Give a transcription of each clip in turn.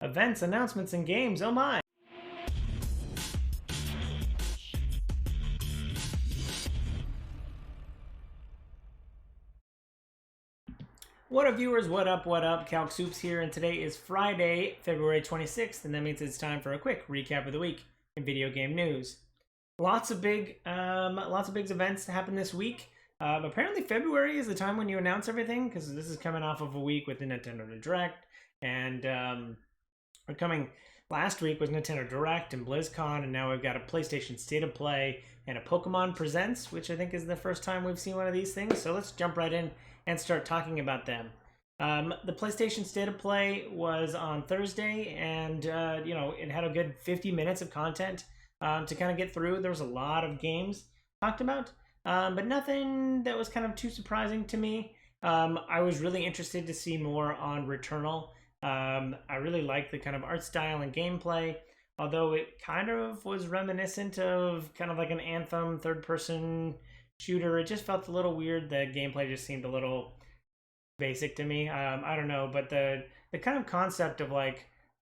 Events, announcements, and games. Oh my! What up, viewers? What up? What up? Calc Soups here, and today is Friday, February 26th, and that means it's time for a quick recap of the week in video game news. Lots of big events happen this week. Apparently, February is the time when you announce everything because this is coming off of a week with the Nintendo Direct, and we're coming. Last week was Nintendo Direct and BlizzCon, and now we've got a PlayStation State of Play and a Pokemon Presents, which I think is the first time we've seen one of these things. So let's jump right in and start talking about them. The PlayStation State of Play was on Thursday, and it had a good 50 minutes of content to kind of get through. There was a lot of games talked about, but nothing that was kind of too surprising to me. I was really interested to see more on Returnal. I really liked the kind of art style and gameplay, although it kind of was reminiscent of kind of like an Anthem third-person shooter. It just felt a little weird. The gameplay just seemed a little basic to me. I don't know, but the kind of concept of like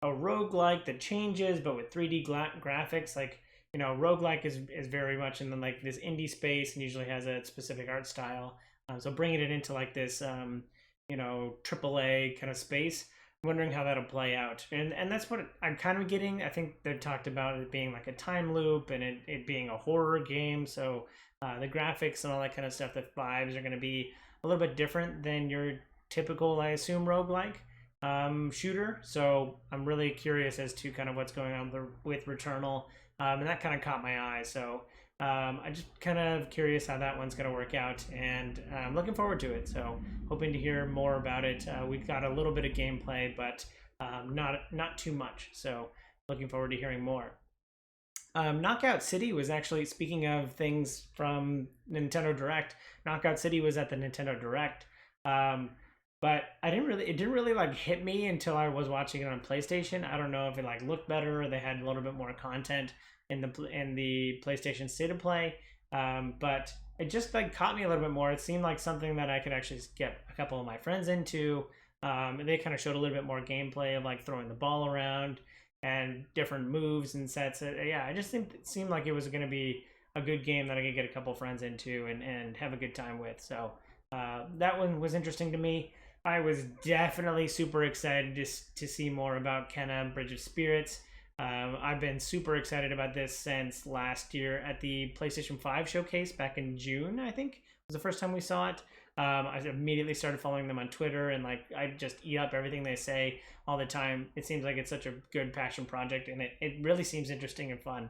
a roguelike that changes but with 3D graphics, like, you know, roguelike is very much in the like this indie space and usually has a specific art style. So bringing it into like this AAA kind of space, wondering how that'll play out, and that's what I'm kind of getting. I think they talked about it being like a time loop and it being a horror game, so the graphics and all that kind of stuff, the vibes are going to be a little bit different than your typical, I assume, roguelike shooter. So I'm really curious as to kind of what's going on with Returnal, and that kind of caught my eye. So I'm just kind of curious how that one's going to work out, and I'm looking forward to it. So hoping to hear more about it. We've got a little bit of gameplay, but not too much. So looking forward to hearing more. Knockout City was actually, speaking of things from Nintendo Direct, Knockout City was at the Nintendo Direct. But it didn't really like hit me until I was watching it on PlayStation. I don't know if it like looked better or they had a little bit more content in the PlayStation State of Play. But it just like caught me a little bit more. It seemed like something that I could actually get a couple of my friends into. They kind of showed a little bit more gameplay of like throwing the ball around and different moves and sets. Yeah, I just think it seemed like it was going to be a good game that I could get a couple friends into and have a good time with. So that one was interesting to me. I was definitely super excited to see more about Kenna Bridge of Spirits. I've been super excited about this since last year at the PlayStation 5 showcase back in June, I think was the first time we saw it. I immediately started following them on Twitter, and like I just eat up everything they say all the time. It seems like it's such a good passion project, and it really seems interesting and fun.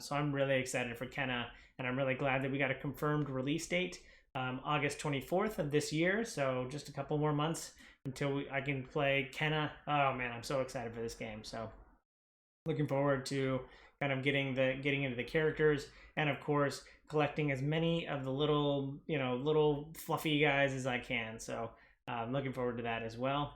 So I'm really excited for Kenna, and I'm really glad that we got a confirmed release date, August 24th of this year. So just a couple more months until I can play Kenna. Oh man, I'm so excited for this game. So looking forward to kind of getting into the characters, and of course collecting as many of the little fluffy guys as I can. So I'm looking forward to that as well.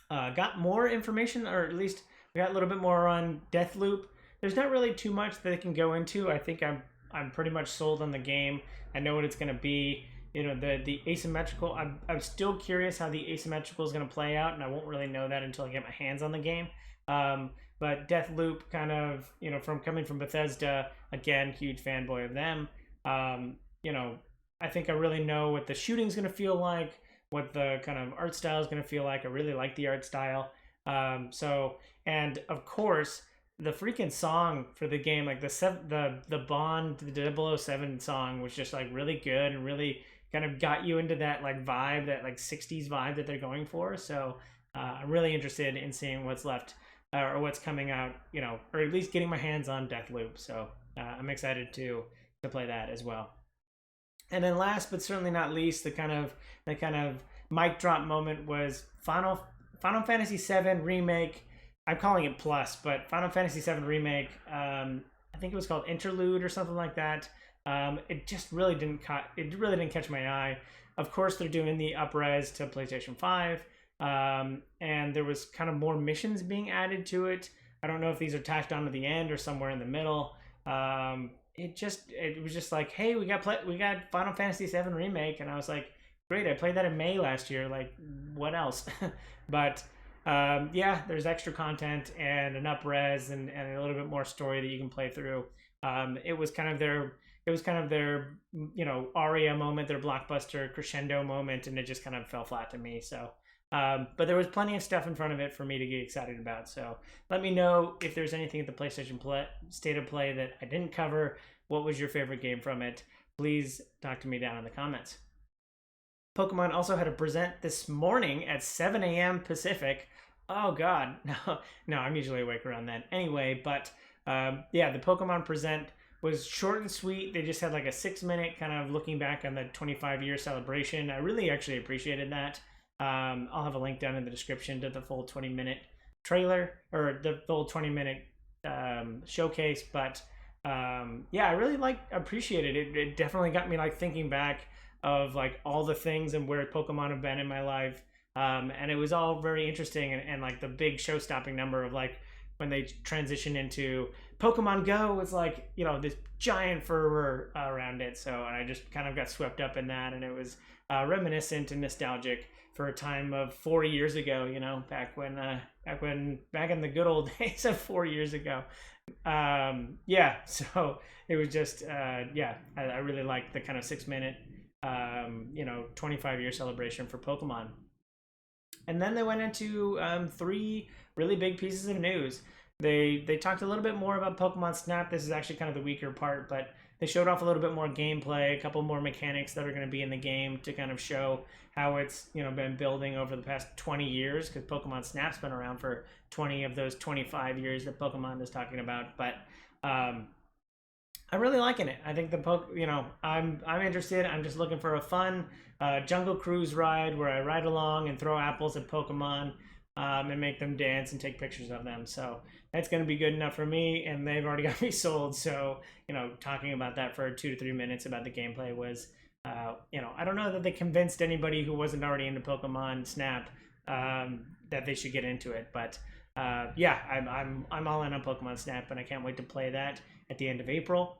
Got more information, or at least we got a little bit more on Deathloop. There's not really too much that I can go into. I think I'm pretty much sold on the game. I know what it's going to be. You know, the asymmetrical. I'm still curious how the asymmetrical is going to play out, and I won't really know that until I get my hands on the game. But Deathloop, kind of, from coming from Bethesda, again, huge fanboy of them. I think I really know what the shooting's going to feel like, what the kind of art style is going to feel like. I really like the art style. And of course, the freaking song for the game, like the Bond, the 007 song was just like really good and really kind of got you into that like vibe, that like 60s vibe that they're going for. So I'm really interested in seeing what's left. Or what's coming out, or at least getting my hands on Deathloop. So I'm excited to play that as well. And then last but certainly not least, the kind of mic drop moment was Final Fantasy VII Remake. I'm calling it Plus, but Final Fantasy VII Remake. I think it was called Interlude or something like that. It just really didn't catch my eye. Of course, they're doing the upres to PlayStation 5. And there was kind of more missions being added to it. I don't know if these are tacked on to the end or somewhere in the middle. It was just like, hey, we got Final Fantasy VII Remake, and I was like, great, I played that in May last year. Like, what else? But yeah, there's extra content and an up-res and a little bit more story that you can play through. It was kind of their aria moment, their blockbuster crescendo moment, and it just kind of fell flat to me. So but there was plenty of stuff in front of it for me to get excited about. So let me know if there's anything at the PlayStation State of Play that I didn't cover. What was your favorite game from it? Please talk to me down in the comments. Pokemon also had a present this morning at 7 a.m. Pacific. Oh God, no, I'm usually awake around then. Anyway, but yeah, the Pokemon present was short and sweet. They just had like a 6-minute kind of looking back on the 25-year celebration. I really actually appreciated that. I'll have a link down in the description to the full 20-minute trailer or the full 20-minute showcase. But yeah, I really appreciated it. It definitely got me like thinking back of like all the things and where Pokemon have been in my life. And it was all very interesting and like the big show-stopping number of like when they transition into Pokemon Go was like, this giant fervor around it. So and I just kind of got swept up in that, and it was reminiscent and nostalgic for a time of 4 years ago, back in the good old days of 4 years ago. Yeah, so it was just yeah, I really liked the kind of 6-minute 25-year celebration for Pokemon. And then they went into 3 really big pieces of news. They talked a little bit more about Pokemon Snap. This is actually kind of the weaker part, but they showed off a little bit more gameplay, a couple more mechanics that are going to be in the game to kind of show how it's been building over the past 20 years, because Pokemon Snap's been around for 20 of those 25 years that Pokemon is talking about. But I'm really liking it. I think I'm interested. I'm just looking for a fun jungle cruise ride where I ride along and throw apples at Pokemon and make them dance and take pictures of them. So that's going to be good enough for me, and they've already got me sold. So talking about that for 2 to 3 minutes about the gameplay was, I don't know that they convinced anybody who wasn't already into Pokemon Snap that they should get into it. But yeah, I'm all in on Pokemon Snap, and I can't wait to play that at the end of April.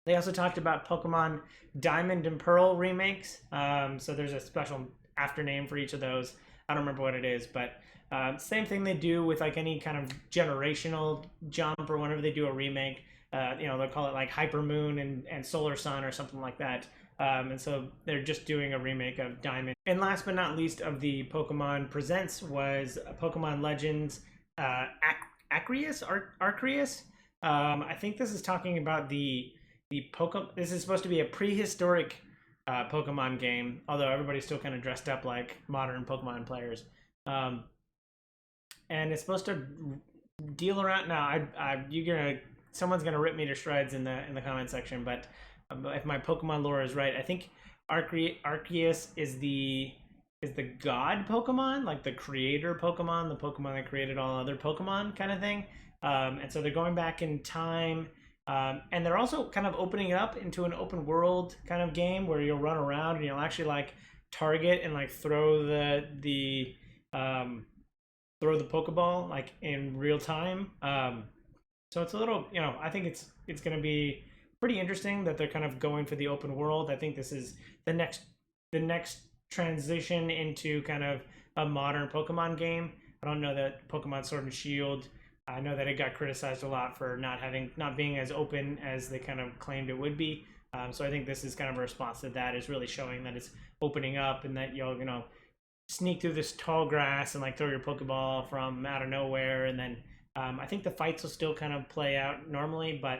They also talked about Pokemon Diamond and Pearl remakes. So there's a special after name for each of those. I don't remember what it is, but same thing they do with like any kind of generational jump or whenever they do a remake. They'll call it like Hyper Moon and Solar Sun or something like that. And so they're just doing a remake of Diamond. And last but not least of the Pokemon Presents was Pokemon Legends Arceus. I think this is talking about the Pokemon. This is supposed to be a prehistoric Pokemon game, although everybody's still kind of dressed up like modern Pokemon players. And it's supposed to deal around. Now, someone's gonna rip me to shreds in the comment section, but if my Pokemon lore is right, I think Arceus is the god Pokemon, like the creator Pokemon, the Pokemon that created all other Pokemon kind of thing. And so they're going back in time. And they're also kind of opening it up into an open world kind of game where you'll run around and you'll actually like target and like throw the Pokeball like in real time. So it's a little, I think it's going to be pretty interesting that they're kind of going for the open world. I think this is the next transition into kind of a modern Pokemon game. I don't know that Pokemon Sword and Shield, I know that it got criticized a lot for not being as open as they kind of claimed it would be. So I think this is kind of a response to that, is really showing that it's opening up and that you'll sneak through this tall grass and like throw your Pokeball from out of nowhere. And then I think the fights will still kind of play out normally, but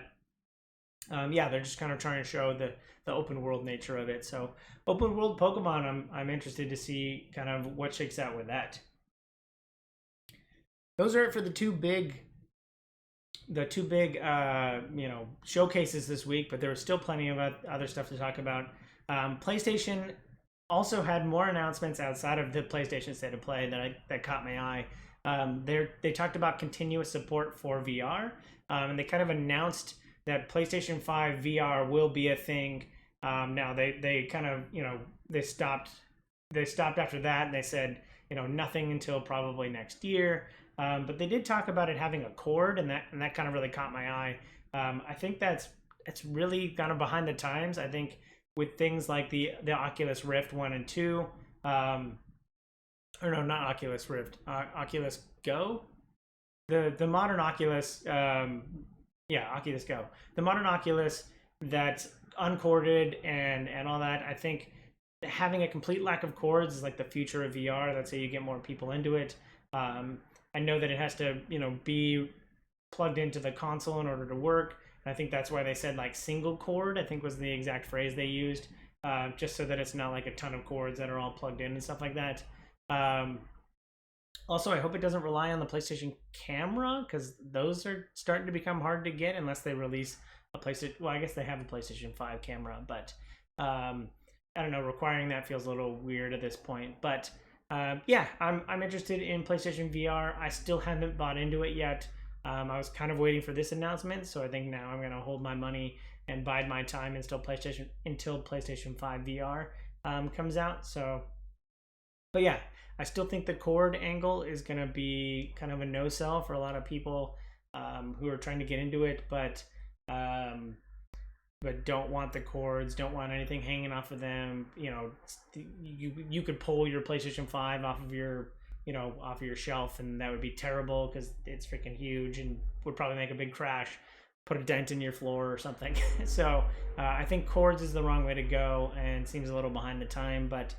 yeah, they're just kind of trying to show the open world nature of it. So open world Pokemon, I'm interested to see kind of what shakes out with that. Those are it for the two big showcases this week, but there was still plenty of other stuff to talk about. PlayStation also had more announcements outside of the PlayStation State of Play that caught my eye. They talked about continuous support for VR, and they kind of announced that PlayStation 5 VR will be a thing. Now they kind of they stopped after that, and they said nothing until probably next year. But they did talk about it having a cord, and that kind of really caught my eye. I think it's really kind of behind the times. I think with things like the Oculus Rift 1 and 2, or no, not Oculus Rift, Oculus Go. The modern Oculus, yeah, Oculus Go. The modern Oculus that's uncorded and all that. I think having a complete lack of cords is like the future of VR. That's how you get more people into it. I know that it has to, be plugged into the console in order to work. And I think that's why they said like single cord, I think was the exact phrase they used, just so that it's not like a ton of cords that are all plugged in and stuff like that. Also, I hope it doesn't rely on the PlayStation camera, because those are starting to become hard to get unless they release a PlayStation. Well, I guess they have a PlayStation 5 camera, but I don't know. Requiring that feels a little weird at this point. But yeah, I'm interested in PlayStation VR. I still haven't bought into it yet. I was kind of waiting for this announcement, so I think now I'm gonna hold my money and bide my time until PlayStation 5 VR comes out. So, but yeah, I still think the cord angle is gonna be kind of a no sell for a lot of people who are trying to get into it, but don't want the cords, don't want anything hanging off of them. You could pull your PlayStation 5 off of your off of your shelf, and that would be terrible because it's freaking huge and would probably make a big crash, put a dent in your floor or something. So I think cords is the wrong way to go and seems a little behind the time, but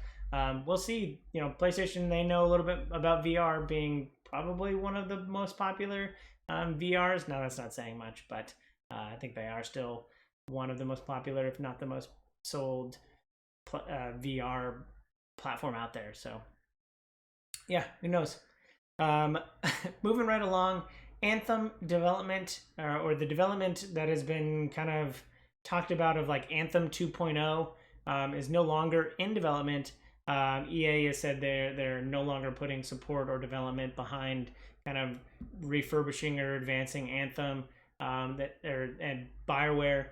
we'll see. PlayStation, they know a little bit about VR being probably one of the most popular VRs. Now that's not saying much, but I think they are still one of the most popular, if not the most sold VR platform out there. So yeah, who knows? Moving right along, Anthem development, or the development that has been kind of talked about of like Anthem 2.0 is no longer in development. EA has said they're no longer putting support or development behind kind of refurbishing or advancing Anthem. And BioWare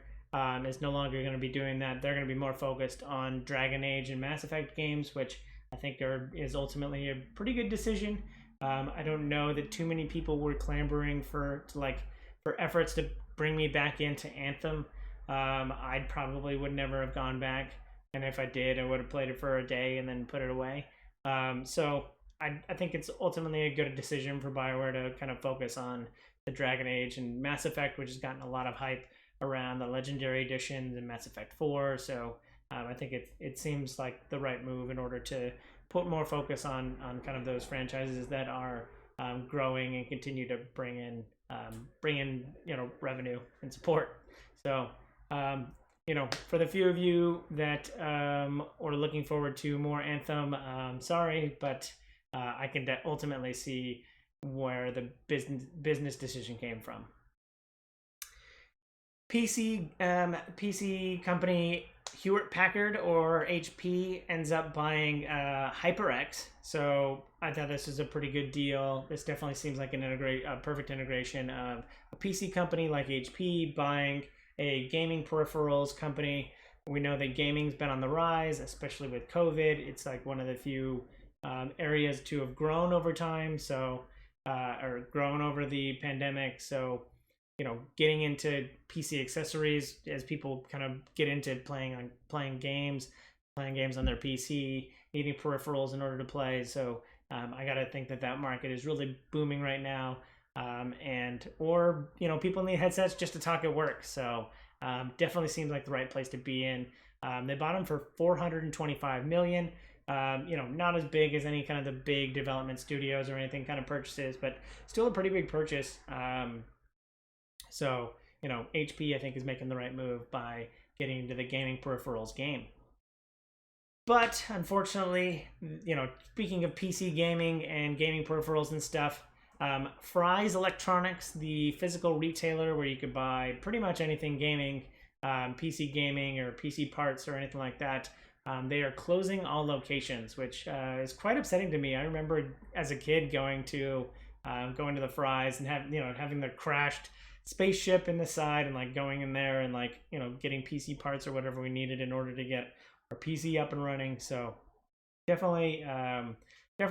is no longer going to be doing that. They're going to be more focused on Dragon Age and Mass Effect games, which I think is ultimately a pretty good decision. I don't know that too many people were clamoring for efforts to bring me back into Anthem. I probably would never have gone back, and if I did, I would have played it for a day and then put it away. So I think it's ultimately a good decision for BioWare to kind of focus on the Dragon Age and Mass Effect, which has gotten a lot of hype around the Legendary Edition and Mass Effect 4. So I think it seems like the right move in order to put more focus on kind of those franchises that are growing and continue to bring in revenue and support. So for the few of you that are looking forward to more Anthem, sorry, but I can ultimately see where the business decision came from. PC company Hewlett Packard, or HP, ends up buying HyperX. So I thought this was a pretty good deal. This definitely seems like a perfect integration of a PC company like HP buying a gaming peripherals company. We know that gaming's been on the rise, especially with COVID. It's like one of the few areas to have grown over time, or grown over the pandemic. So getting into PC accessories as people kind of get into playing games on their PC, needing peripherals in order to play. So I got to think that market is really booming right now. Or people need headsets just to talk at work. So definitely seems like the right place to be in. They bought them for $425 million. Not as big as any kind of the big development studios or anything kind of purchases, but still a pretty big purchase. So, HP, I think, is making the right move by getting into the gaming peripherals game. But unfortunately, speaking of PC gaming and gaming peripherals and stuff, Fry's Electronics, the physical retailer where you could buy pretty much anything gaming, PC gaming or PC parts or anything like that, they are closing all locations, which is quite upsetting to me. I remember as a kid going to the Fry's and having the crashed spaceship in the side and like going in there and getting PC parts or whatever we needed in order to get our PC up and running. So definitely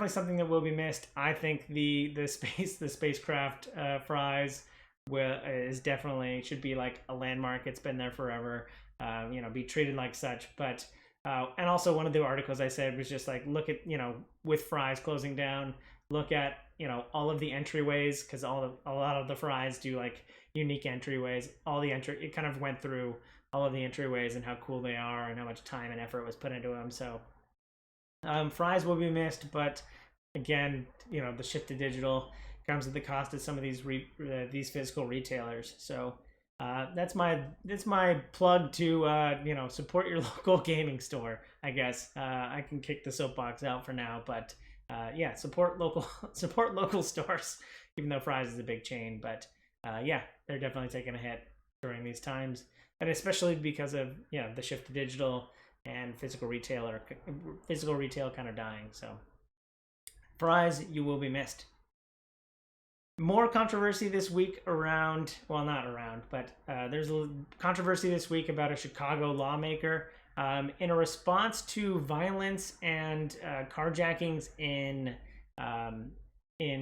something that will be missed. I think the spacecraft Fry's should be like a landmark. It's been there forever. Be treated like such. But And also one of the articles I said was just like, look at, with Fry's closing down, look at, all of the entryways, because a lot of the Fry's do like unique entryways. It kind of went through all of the entryways and how cool they are and how much time and effort was put into them. So Fry's will be missed, but again, the shift to digital comes at the cost of some of these physical retailers. So that's my plug to support your local gaming store. I guess I can kick the soapbox out for now, but yeah, support local stores. Even though Fry's is a big chain, but yeah, they're definitely taking a hit during these times, and especially because of the shift to digital and physical retail kind of dying. So Fry's, you will be missed. More controversy this week there's a controversy this week about a Chicago lawmaker in a response to violence and carjackings in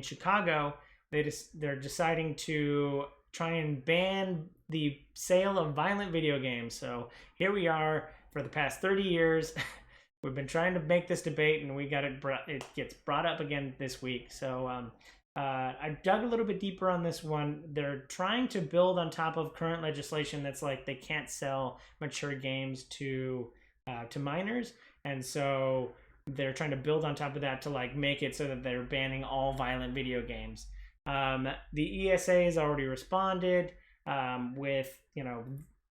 Chicago. They're deciding to try and ban the sale of violent video games. So here we are for the past 30 years. We've been trying to make this debate, and it gets brought up again this week. So I dug a little bit deeper on this one. They're trying to build on top of current legislation that's like they can't sell mature games to minors, and so they're trying to build on top of that to like make it so that they're banning all violent video games. The ESA has already responded with,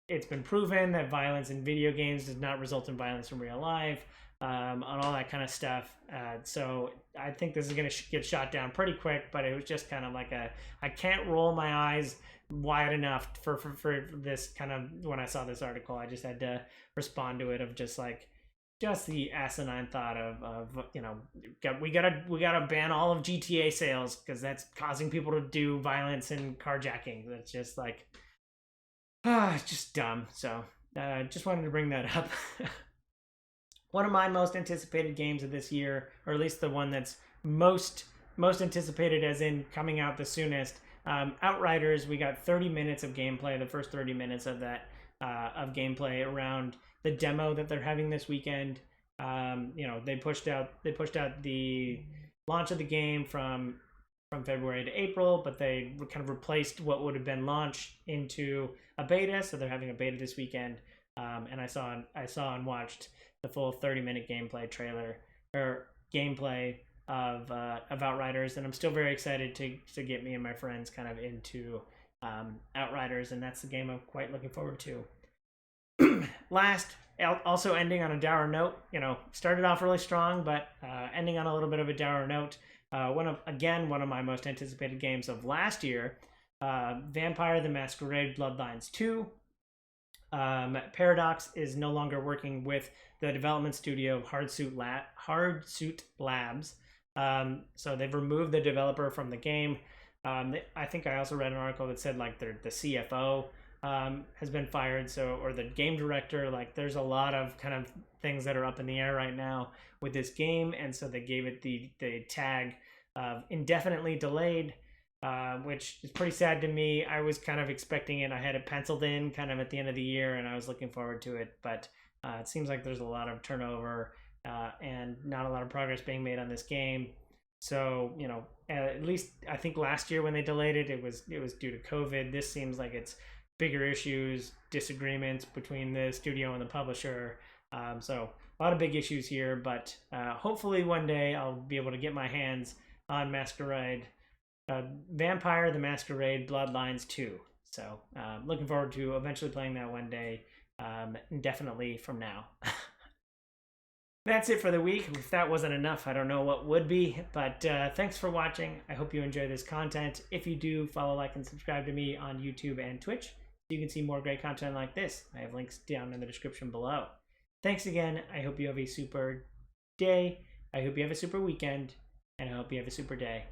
it's been proven that violence in video games does not result in violence in real life, on all that kind of stuff. So I think this is going to get shot down pretty quick, but it was just kind of like I can't roll my eyes wide enough for this kind of, when I saw this article, I just had to respond to it of just the asinine thought of we gotta ban all of GTA sales because that's causing people to do violence and carjacking. That's just like, it's just dumb. So just wanted to bring that up. One of my most anticipated games of this year, or at least the one that's most anticipated as in coming out the soonest, Outriders. We got 30 minutes of gameplay, the first 30 minutes of that of gameplay around the demo that they're having this weekend. They pushed out the launch of the game from February to April, but they kind of replaced what would have been launched into a beta, so they're having a beta this weekend. And I saw and watched the full 30-minute gameplay trailer or gameplay of Outriders, and I'm still very excited to get me and my friends kind of into Outriders, and that's the game I'm quite looking forward to. Last, also ending on a dour note, started off really strong, but ending on a little bit of a dour note. One of my most anticipated games of last year, Vampire the Masquerade Bloodlines 2. Paradox is no longer working with the development studio of Hardsuit Labs. So they've removed the developer from the game. I think I also read an article that said like the CFO has been fired, or the game director. Like there's a lot of kind of things that are up in the air right now with this game, and so they gave it the tag of indefinitely delayed, which is pretty sad to me. I was kind of expecting it. I had it penciled in kind of at the end of the year, and I was looking forward to it, but it seems like there's a lot of turnover and not a lot of progress being made on this game. So at least I think last year when they delayed it, it was due to COVID. This seems like it's bigger issues, disagreements between the studio and the publisher. So a lot of big issues here, but hopefully one day I'll be able to get my hands on Masquerade, Vampire the Masquerade Bloodlines 2. So looking forward to eventually playing that one day, indefinitely from now. That's it for the week. If that wasn't enough, I don't know what would be, but thanks for watching. I hope you enjoy this content. If you do, follow, like, and subscribe to me on YouTube and Twitch so you can see more great content like this. I have links down in the description below. Thanks again. I hope you have a super day. I hope you have a super weekend, and I hope you have a super day.